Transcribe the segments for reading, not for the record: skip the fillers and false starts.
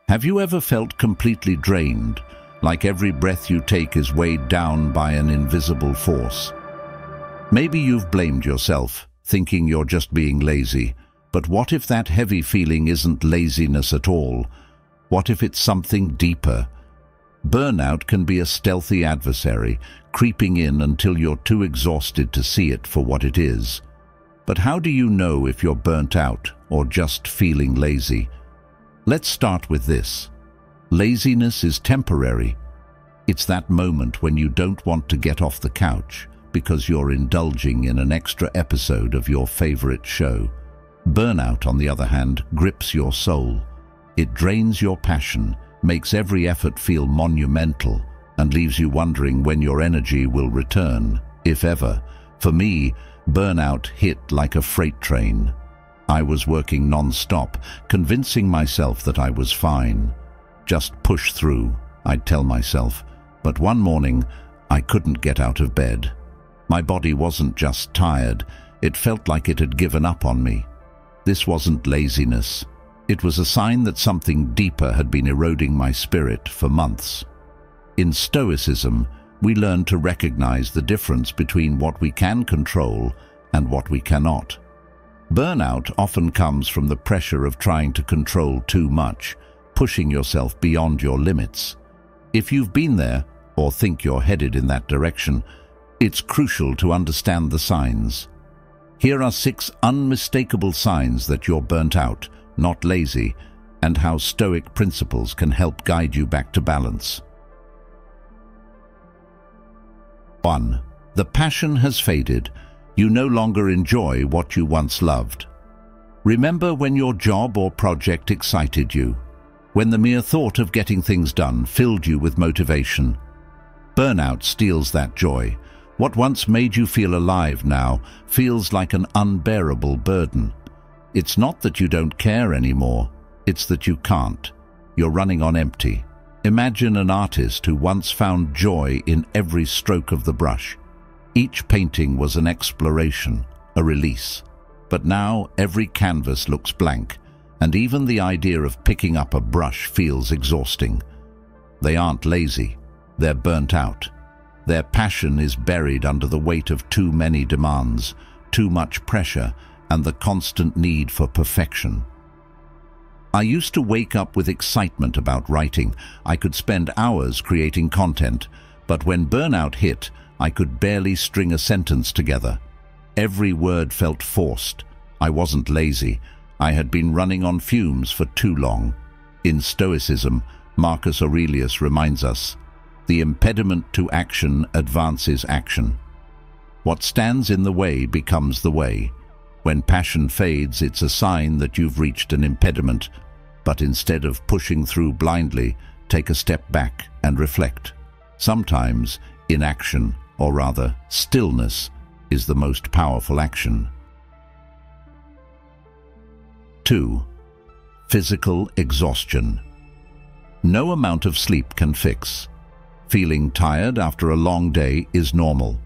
Have you ever felt completely drained, like every breath you take is weighed down by an invisible force? Maybe you've blamed yourself, thinking you're just being lazy. But what if that heavy feeling isn't laziness at all? What if it's something deeper? Burnout can be a stealthy adversary, creeping in until you're too exhausted to see it for what it is. But how do you know if you're burnt out or just feeling lazy? Let's start with this. Laziness is temporary. It's that moment when you don't want to get off the couch because you're indulging in an extra episode of your favorite show. Burnout, on the other hand, grips your soul. It drains your passion, makes every effort feel monumental, and leaves you wondering when your energy will return, if ever. For me, burnout hit like a freight train. I was working non-stop, convincing myself that I was fine. Just push through, I'd tell myself. But one morning, I couldn't get out of bed. My body wasn't just tired, it felt like it had given up on me. This wasn't laziness. It was a sign that something deeper had been eroding my spirit for months. In Stoicism, we learn to recognize the difference between what we can control and what we cannot. Burnout often comes from the pressure of trying to control too much, pushing yourself beyond your limits. If you've been there, or think you're headed in that direction, it's crucial to understand the signs. Here are 6 unmistakable signs that you're burnt out, not lazy, and how Stoic principles can help guide you back to balance. 1. The passion has faded. You no longer enjoy what you once loved. Remember when your job or project excited you, when the mere thought of getting things done filled you with motivation. Burnout steals that joy. What once made you feel alive now feels like an unbearable burden. It's not that you don't care anymore, it's that you can't. You're running on empty. Imagine an artist who once found joy in every stroke of the brush. Each painting was an exploration, a release. But now every canvas looks blank, and even the idea of picking up a brush feels exhausting. They aren't lazy, they're burnt out. Their passion is buried under the weight of too many demands, too much pressure, and the constant need for perfection. I used to wake up with excitement about writing. I could spend hours creating content, but when burnout hit, I could barely string a sentence together. Every word felt forced. I wasn't lazy. I had been running on fumes for too long. In Stoicism, Marcus Aurelius reminds us, the impediment to action advances action. What stands in the way becomes the way. When passion fades, it's a sign that you've reached an impediment. But instead of pushing through blindly, take a step back and reflect. Sometimes inaction, or rather stillness, is the most powerful action. 2. Physical exhaustion. No amount of sleep can fix. Feeling tired after a long day is normal.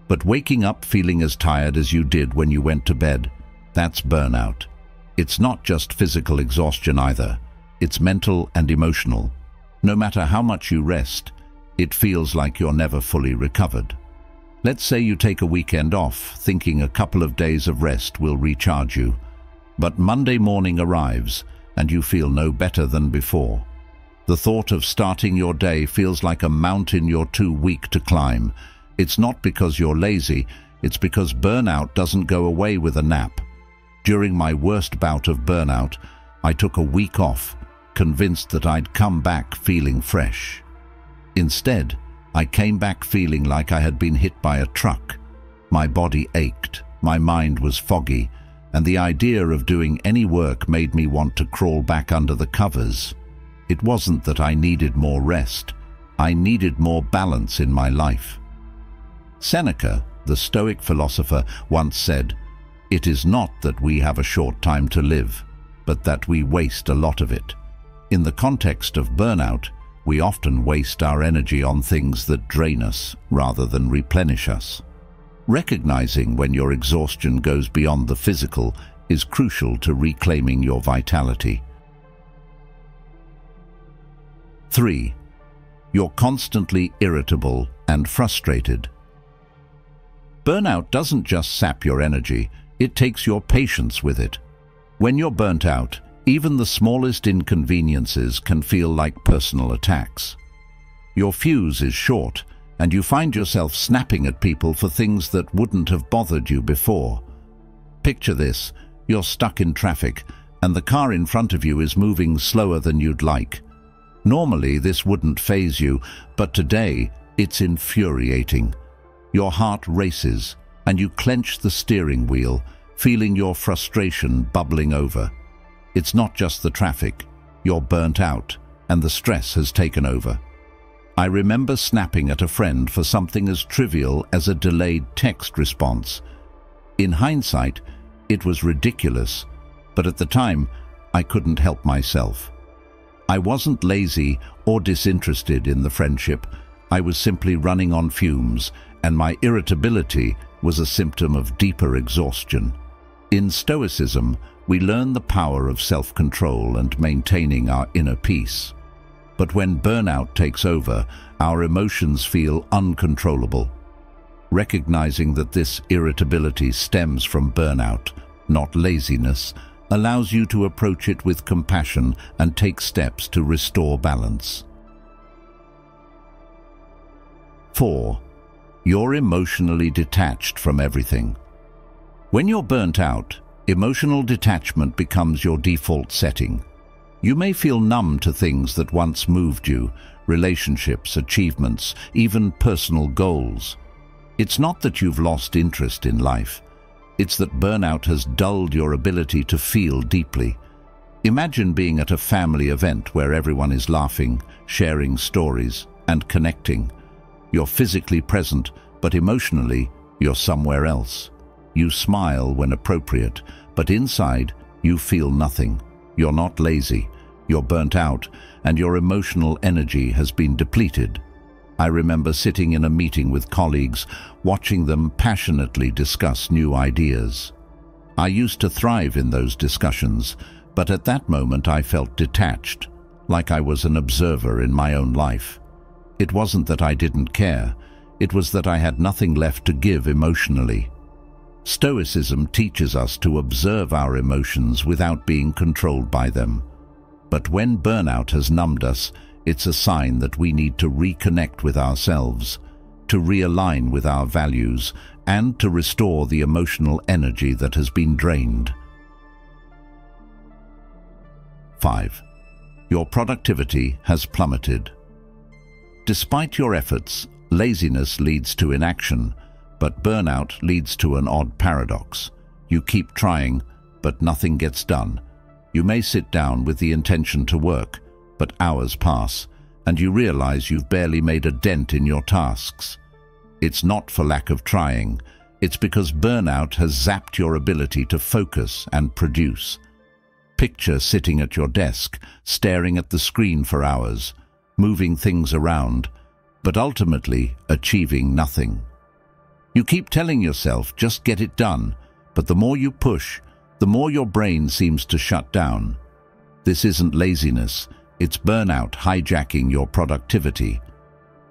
But waking up feeling as tired as you did when you went to bed, that's burnout. It's not just physical exhaustion either. It's mental and emotional. No matter how much you rest, it feels like you're never fully recovered. Let's say you take a weekend off, thinking a couple of days of rest will recharge you. But Monday morning arrives, and you feel no better than before. The thought of starting your day feels like a mountain you're too weak to climb. It's not because you're lazy, it's because burnout doesn't go away with a nap. During my worst bout of burnout, I took a week off, convinced that I'd come back feeling fresh. Instead, I came back feeling like I had been hit by a truck. My body ached, my mind was foggy, and the idea of doing any work made me want to crawl back under the covers. It wasn't that I needed more rest, I needed more balance in my life. Seneca, the Stoic philosopher, once said, "It is not that we have a short time to live, but that we waste a lot of it." In the context of burnout, we often waste our energy on things that drain us rather than replenish us. Recognizing when your exhaustion goes beyond the physical is crucial to reclaiming your vitality. 3. You're constantly irritable and frustrated. Burnout doesn't just sap your energy, it takes your patience with it. When you're burnt out, even the smallest inconveniences can feel like personal attacks. Your fuse is short, and you find yourself snapping at people for things that wouldn't have bothered you before. Picture this: you're stuck in traffic, and the car in front of you is moving slower than you'd like. Normally, this wouldn't faze you, but today, it's infuriating. Your heart races, and you clench the steering wheel, feeling your frustration bubbling over. It's not just the traffic. You're burnt out, and the stress has taken over. I remember snapping at a friend for something as trivial as a delayed text response. In hindsight, it was ridiculous, but at the time, I couldn't help myself. I wasn't lazy or disinterested in the friendship. I was simply running on fumes, and my irritability was a symptom of deeper exhaustion. In Stoicism, we learn the power of self-control and maintaining our inner peace. But when burnout takes over, our emotions feel uncontrollable. Recognizing that this irritability stems from burnout, not laziness, allows you to approach it with compassion and take steps to restore balance. 4. You're emotionally detached from everything. When you're burnt out, emotional detachment becomes your default setting. You may feel numb to things that once moved you: relationships, achievements, even personal goals. It's not that you've lost interest in life. It's that burnout has dulled your ability to feel deeply. Imagine being at a family event where everyone is laughing, sharing stories, and connecting. You're physically present, but emotionally, you're somewhere else. You smile when appropriate, but inside, you feel nothing. You're not lazy. You're burnt out, and your emotional energy has been depleted. I remember sitting in a meeting with colleagues, watching them passionately discuss new ideas. I used to thrive in those discussions, but at that moment I felt detached, like I was an observer in my own life. It wasn't that I didn't care, it was that I had nothing left to give emotionally. Stoicism teaches us to observe our emotions without being controlled by them. But when burnout has numbed us, it's a sign that we need to reconnect with ourselves, to realign with our values, and to restore the emotional energy that has been drained. 5. Your productivity has plummeted. Despite your efforts, laziness leads to inaction, but burnout leads to an odd paradox. You keep trying, but nothing gets done. You may sit down with the intention to work, but hours pass, and you realize you've barely made a dent in your tasks. It's not for lack of trying. It's because burnout has zapped your ability to focus and produce. Picture sitting at your desk, staring at the screen for hours, moving things around, but ultimately achieving nothing. You keep telling yourself, just get it done, but the more you push, the more your brain seems to shut down. This isn't laziness, it's burnout hijacking your productivity.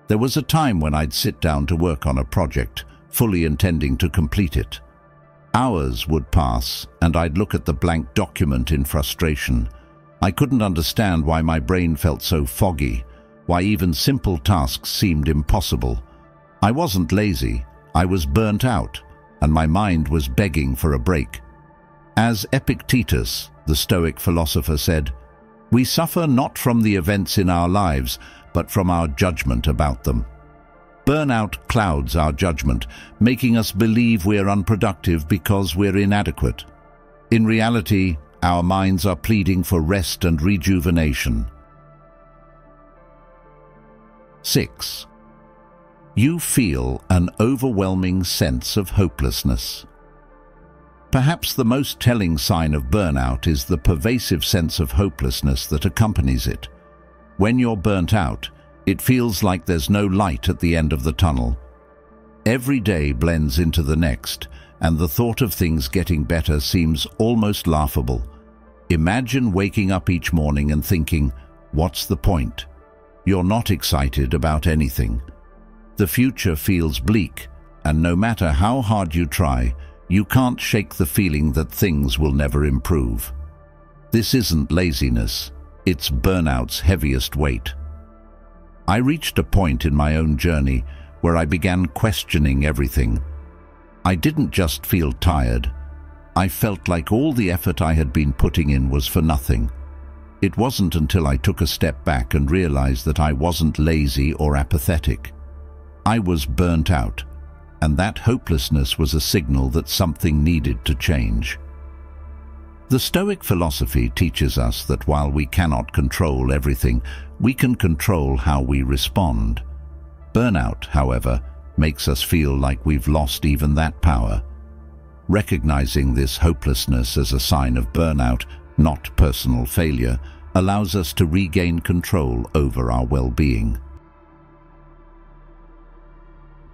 There was a time when I'd sit down to work on a project, fully intending to complete it. Hours would pass, and I'd look at the blank document in frustration. I couldn't understand why my brain felt so foggy, why even simple tasks seemed impossible. I wasn't lazy, I was burnt out, and my mind was begging for a break. As Epictetus, the Stoic philosopher, said, "We suffer not from the events in our lives, but from our judgment about them." Burnout clouds our judgment, making us believe we're unproductive because we're inadequate. In reality, our minds are pleading for rest and rejuvenation. 6. You feel an overwhelming sense of hopelessness. Perhaps the most telling sign of burnout is the pervasive sense of hopelessness that accompanies it. When you're burnt out, it feels like there's no light at the end of the tunnel. Every day blends into the next, and the thought of things getting better seems almost laughable. Imagine waking up each morning and thinking, "What's the point?" you're not excited about anything. The future feels bleak, and no matter how hard you try, you can't shake the feeling that things will never improve. This isn't laziness, it's burnout's heaviest weight. I reached a point in my own journey where I began questioning everything. I didn't just feel tired. I felt like all the effort I had been putting in was for nothing. It wasn't until I took a step back and realized that I wasn't lazy or apathetic. I was burnt out, and that hopelessness was a signal that something needed to change. The Stoic philosophy teaches us that while we cannot control everything, we can control how we respond. Burnout, however, makes us feel like we've lost even that power. Recognizing this hopelessness as a sign of burnout, not personal failure, allows us to regain control over our well-being.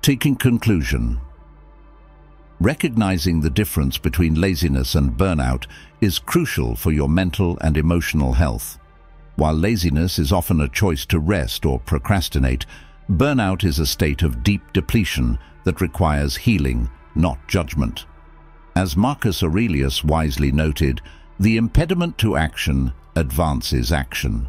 Taking conclusion. Recognizing the difference between laziness and burnout is crucial for your mental and emotional health. While laziness is often a choice to rest or procrastinate, burnout is a state of deep depletion that requires healing, not judgment. As Marcus Aurelius wisely noted, the impediment to action advances action.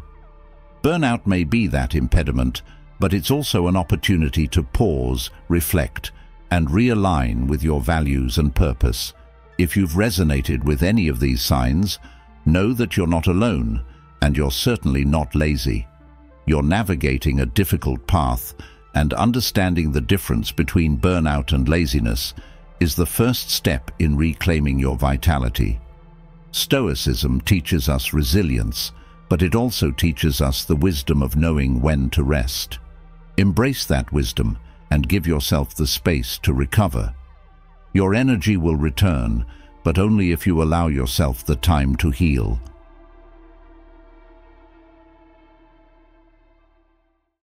Burnout may be that impediment, but it's also an opportunity to pause, reflect, and realign with your values and purpose. If you've resonated with any of these signs, know that you're not alone, and you're certainly not lazy. You're navigating a difficult path, and understanding the difference between burnout and laziness is the first step in reclaiming your vitality. Stoicism teaches us resilience, but it also teaches us the wisdom of knowing when to rest. Embrace that wisdom and give yourself the space to recover. Your energy will return, but only if you allow yourself the time to heal.